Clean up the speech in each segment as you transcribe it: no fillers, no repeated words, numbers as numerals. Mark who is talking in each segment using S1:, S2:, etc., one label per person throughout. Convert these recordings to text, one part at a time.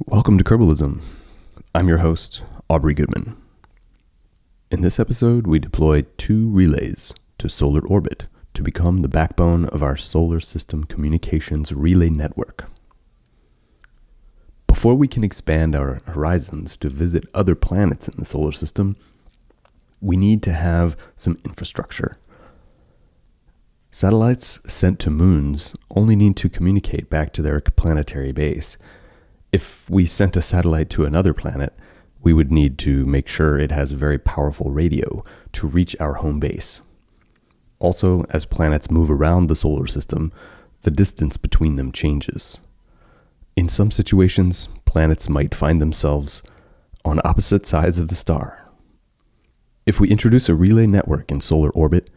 S1: Welcome to Kerbalism. I'm your host, Aubrey Goodman. In this episode, we deployed 2 relays to solar orbit to become the backbone of our solar system communications relay network. Before we can expand our horizons to visit other planets in the solar system, we need to have some infrastructure. Satellites sent to moons only need to communicate back to their planetary base. If we sent a satellite to another planet, we would need to make sure it has a very powerful radio to reach our home base. Also, as planets move around the solar system, the distance between them changes. In some situations, planets might find themselves on opposite sides of the star. If we introduce a relay network in solar orbit,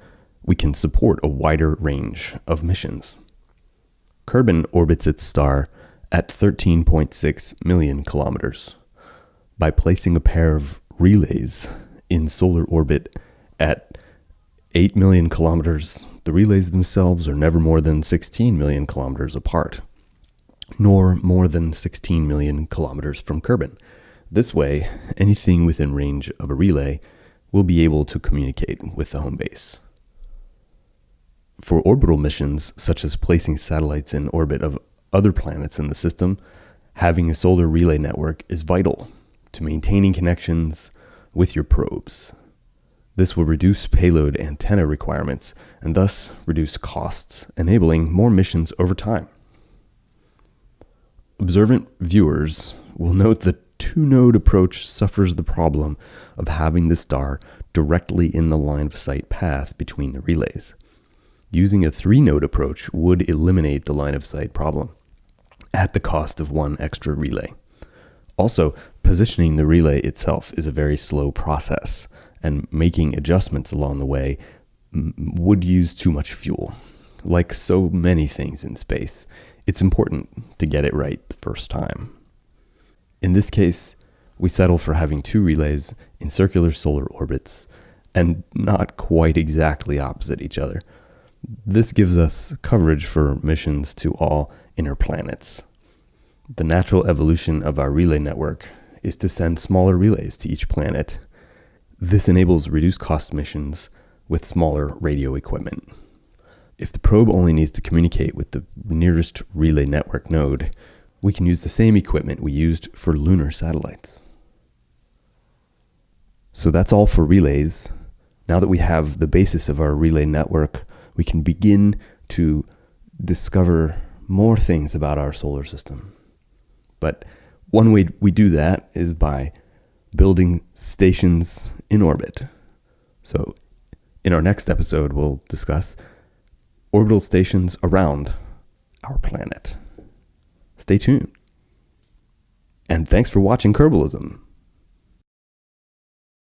S1: we can support a wider range of missions. Kerbin orbits its star at 13.6 million kilometers. By placing a pair of relays in solar orbit at 8 million kilometers, the relays themselves are never more than 16 million kilometers apart, nor more than 16 million kilometers from Kerbin. This way, anything within range of a relay will be able to communicate with the home base. For orbital missions, such as placing satellites in orbit of other planets in the system, having a solar relay network is vital to maintaining connections with your probes. This will reduce payload antenna requirements and thus reduce costs, enabling more missions over time. Observant viewers will note the 2-node approach suffers the problem of having the star directly in the line of sight path between the relays. Using a 3-node approach would eliminate the line of sight problem at the cost of 1 extra relay. Also, positioning the relay itself is a very slow process, and making adjustments along the way would use too much fuel. Like so many things in space, it's important to get it right the first time. In this case, we settle for having 2 relays in circular solar orbits and not quite exactly opposite each other. This gives us coverage for missions to all inner planets. The natural evolution of our relay network is to send smaller relays to each planet. This enables reduced cost missions with smaller radio equipment. If the probe only needs to communicate with the nearest relay network node, we can use the same equipment we used for lunar satellites. So that's all for relays. Now that we have the basis of our relay network, we can begin to discover more things about our solar system. But one way we do that is by building stations in orbit. So in our next episode, we'll discuss orbital stations around our planet. Stay tuned. And thanks for watching Kerbalism.